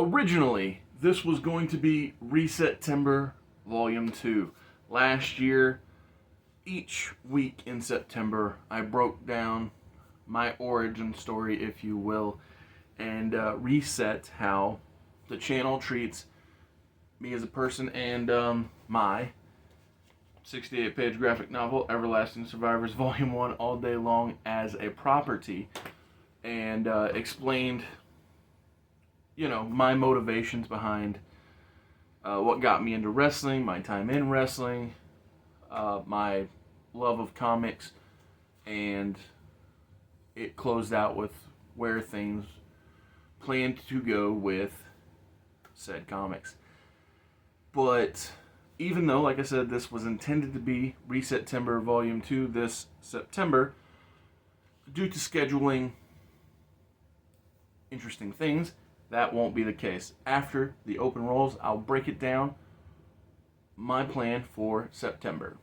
Originally, this was going to be Reseptember Volume 2. Last year, each week in September, I broke down my origin story, if you will, and reset how the channel treats me as a person and my 68-page graphic novel, Everlasting Survivors Volume 1, all day long as a property, and explained, my motivations behind what got me into wrestling, my time in wrestling, my love of comics, and it closed out with where things planned to go with said comics. But even though, like I said, this was intended to be Reseptember Volume 2 this September, due to scheduling interesting things, that won't be the case. After the open rolls, I'll break it down, my plan for September.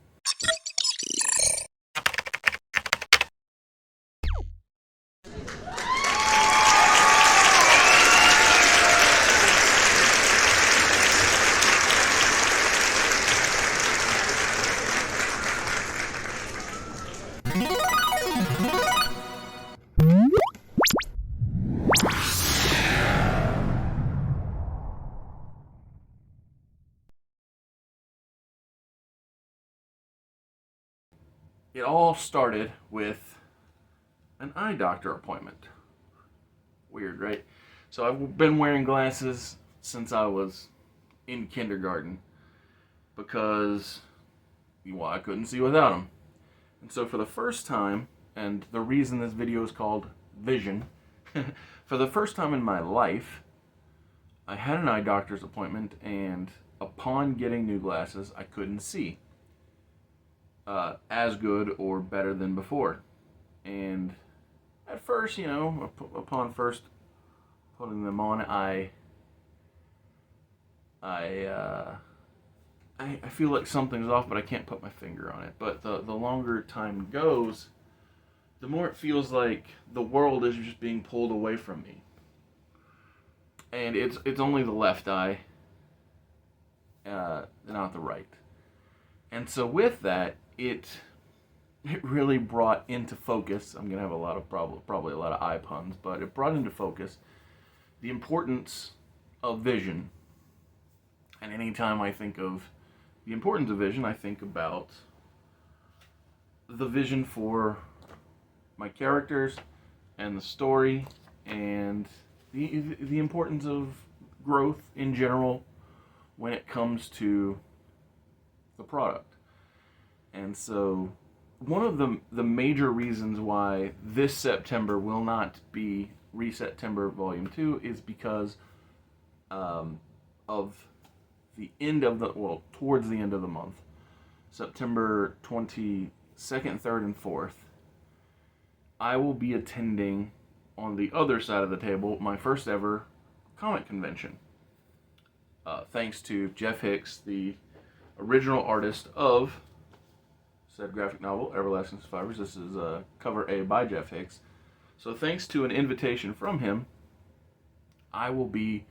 It all started with an eye doctor appointment. Weird, right? So I've been wearing glasses since I was in kindergarten because, I couldn't see without them. And so for the first time, and the reason this video is called Vision, for the first time in my life, I had an eye doctor's appointment, and upon getting new glasses, I couldn't see as good or better than before. And at first, upon first putting them on, I feel like something's off, but I can't put my finger on it. But the longer time goes, the more it feels like the world is just being pulled away from me. And it's only the left eye, not the right. And so with that, it really brought into focus, I'm going to have a lot of probably a lot of eye puns, but it brought into focus the importance of vision. And anytime I think of the importance of vision, I think about the vision for my characters and the story and the importance of growth in general when it comes to the product. And so one of the major reasons why this September will not be Reseptember Volume 2 is because of the end of towards the end of the month, September 22nd, 3rd, and 4th, I will be attending, on the other side of the table, my first ever comic convention. Thanks to Jeff Hicks, the original artist of said graphic novel, Everlasting Survivors. This is cover A by Jeff Hicks. So thanks to an invitation from him, I will be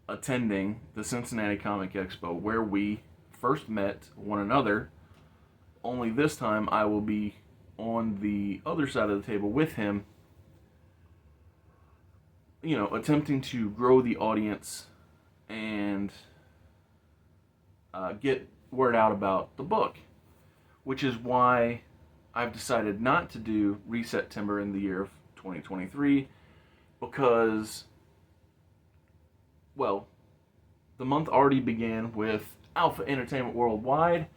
attending the Cincinnati Comic Expo, where we first met one another, only this time I will be on the other side of the table with him, attempting to grow the audience and get word out about the book, which is why I've decided not to do Reseptember in the year of 2023, because, the month already began with Alpha Entertainment Worldwide,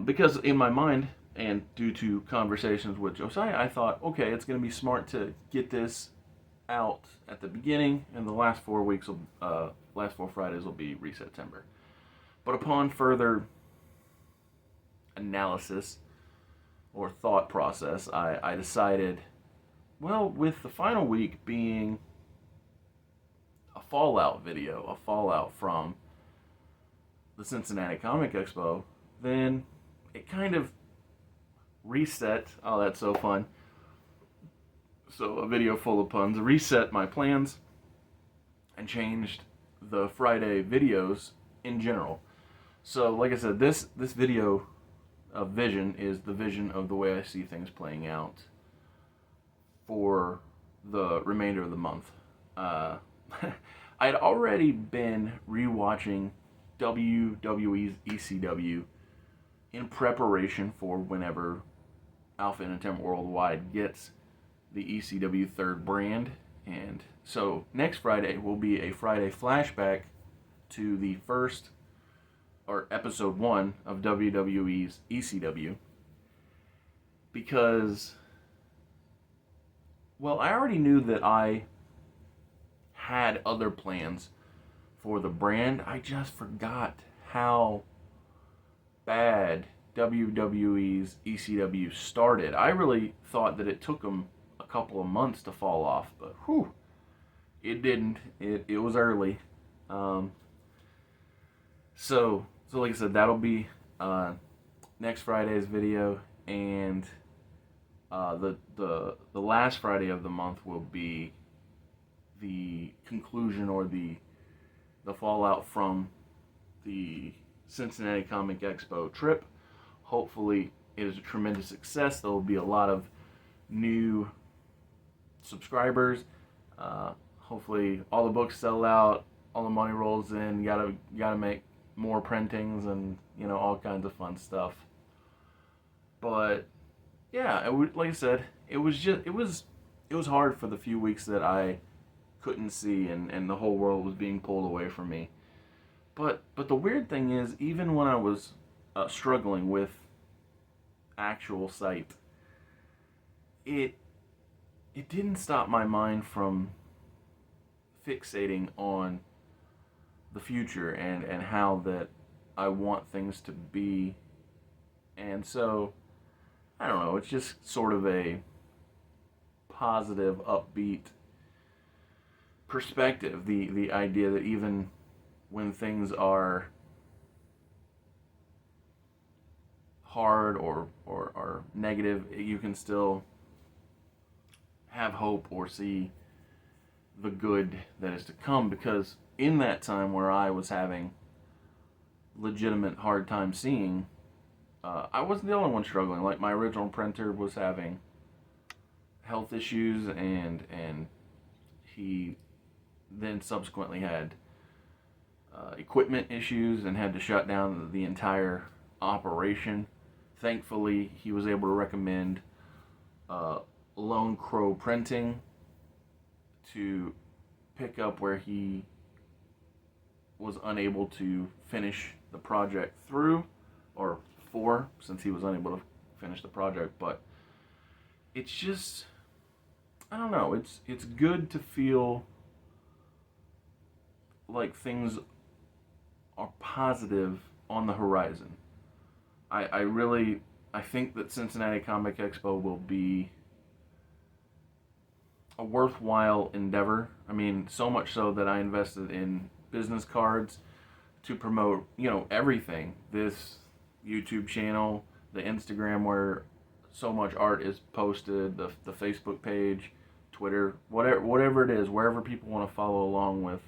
because in my mind, and due to conversations with Josiah, I thought, okay, it's going to be smart to get this out at the beginning, and the last 4 Fridays will be Reseptember. But upon further analysis or thought process, I decided, with the final week being a fallout video, a fallout from the Cincinnati Comic Expo, then it kind of reset, oh, that's so fun, so a video full of puns, reset my plans and changed the Friday videos in general. So, like I said, this video of vision is the vision of the way I see things playing out for the remainder of the month. I'd already been rewatching WWE's ECW in preparation for whenever Alpha Entertainment Worldwide gets the ECW third brand. And so next Friday will be a Friday flashback to the first, or episode 1 of WWE's ECW, because, well, I already knew that I had other plans for the brand. I just forgot how bad WWE's ECW started. I really thought that it took them a couple of months to fall off, but whew, it didn't. It was early. So like I said, that'll be next Friday's video, and the last Friday of the month will be the conclusion, or the fallout from the Cincinnati Comic Expo trip. Hopefully it is a tremendous success. There will be a lot of new subscribers. Hopefully all the books sell out, all the money rolls in. Gotta make more printings, and all kinds of fun stuff. But yeah, like I said, it was hard for the few weeks that I couldn't see, and the whole world was being pulled away from me. But the weird thing is, even when I was struggling with actual sight, it didn't stop my mind from fixating on the future and how that I want things to be. And so, I don't know, it's just sort of a positive, upbeat perspective. The idea that even when things are hard or negative, you can still have hope or see the good that is to come. Because in that time where I was having legitimate hard time seeing, I wasn't the only one struggling. Like, my original printer was having health issues, and he then subsequently had equipment issues and had to shut down the entire operation. Thankfully, he was able to recommend Lone Crow Printing to pick up where he was unable to finish the project through, or for, since he was unable to finish the project. But it's just, I don't know, it's good to feel like things are positive on the horizon. I think that Cincinnati Comic Expo will be a worthwhile endeavor. I mean, so much so that I invested in business cards to promote, everything. This YouTube channel, the Instagram where so much art is posted, the Facebook page, Twitter, whatever it is, wherever people want to follow along with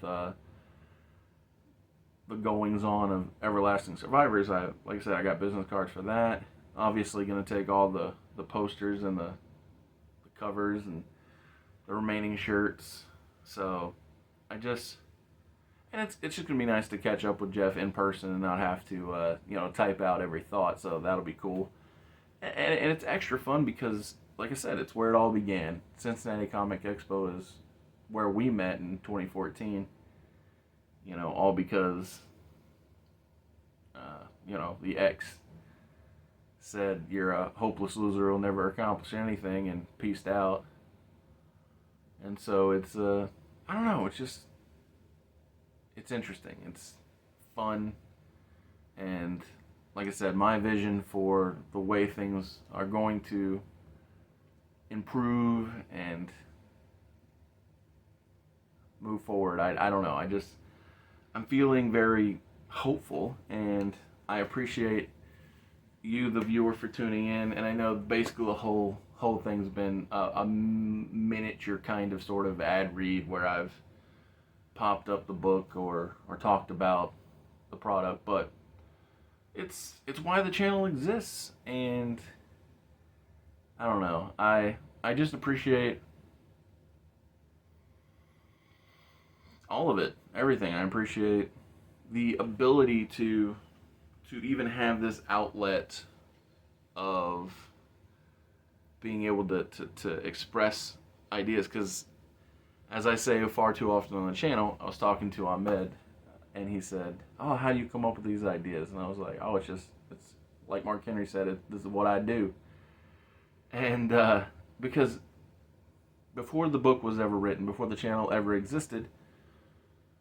the goings on of Everlasting Survivors. Like I said, I got business cards for that. Obviously going to take all the posters and the covers and the remaining shirts. So and it's just going to be nice to catch up with Jeff in person and not have to type out every thought. So that'll be cool. And it's extra fun because, like I said, it's where it all began. Cincinnati Comic Expo is where we met in 2014. All because, the ex said, "You're a hopeless loser who'll never accomplish anything," and peaced out. And so it's, I don't know, it's interesting. It's fun. And like I said, my vision for the way things are going to improve and move forward, I don't know. I'm feeling very hopeful, and I appreciate you, the viewer, for tuning in. And I know basically the whole thing's been a miniature kind of sort of ad read where I've popped up the book or talked about the product, but it's why the channel exists. And I don't know, I just appreciate all of it, everything. I appreciate the ability to even have this outlet of being able to express ideas, because as I say far too often on the channel, I was talking to Ahmed, and he said, "Oh, how do you come up with these ideas?" And I was like, "Oh, it's like Mark Henry said, this is what I do." And because before the book was ever written, before the channel ever existed,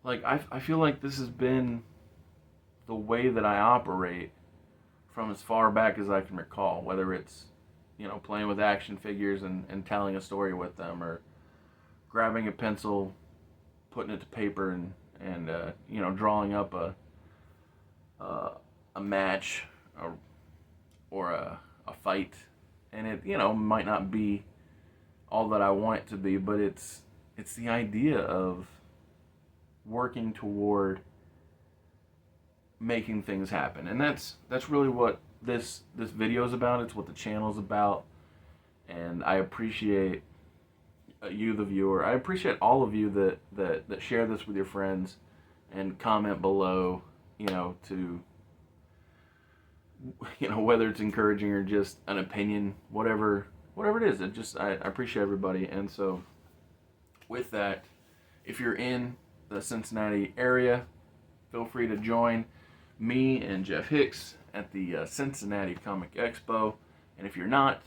like I feel like this has been the way that I operate from as far back as I can recall, whether it's, playing with action figures and telling a story with them, or grabbing a pencil, putting it to paper, and drawing up a match or a fight. And it, might not be all that I want it to be, but it's the idea of working toward making things happen. And that's really what this video is about. It's what the channel is about. And I appreciate you, the viewer. I appreciate all of you that share this with your friends and comment below, to whether it's encouraging or just an opinion, whatever it is. I appreciate everybody. And so with that, if you're in the Cincinnati area, feel free to join me and Jeff Hicks at the Cincinnati Comic Expo. And if you're not,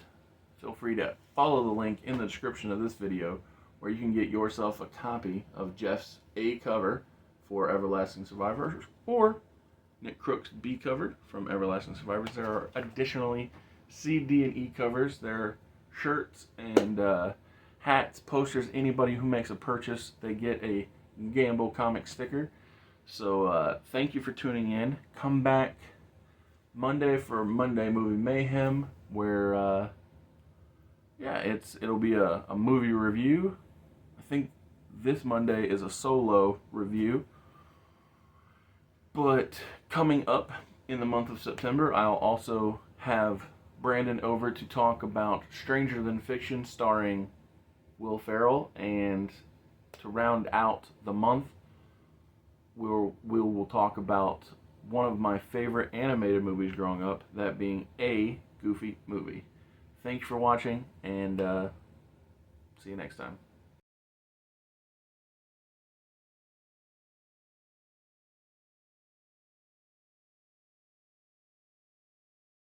feel free to follow the link in the description of this video, where you can get yourself a copy of Jeff's A cover for Everlasting Survivors, or Nick Crook's B cover from Everlasting Survivors. There are additionally C, D, and E covers. There are shirts and hats, posters. Anybody who makes a purchase, they get a Gamble comic sticker. So thank you for tuning in. Come back Monday for Monday Movie Mayhem, where it'll be a movie review. I think this Monday is a solo review. But coming up in the month of September, I'll also have Brandon over to talk about Stranger Than Fiction, starring Will Ferrell. And to round out the month, we will talk about one of my favorite animated movies growing up, that being A Goofy Movie. Thanks for watching, and see you next time.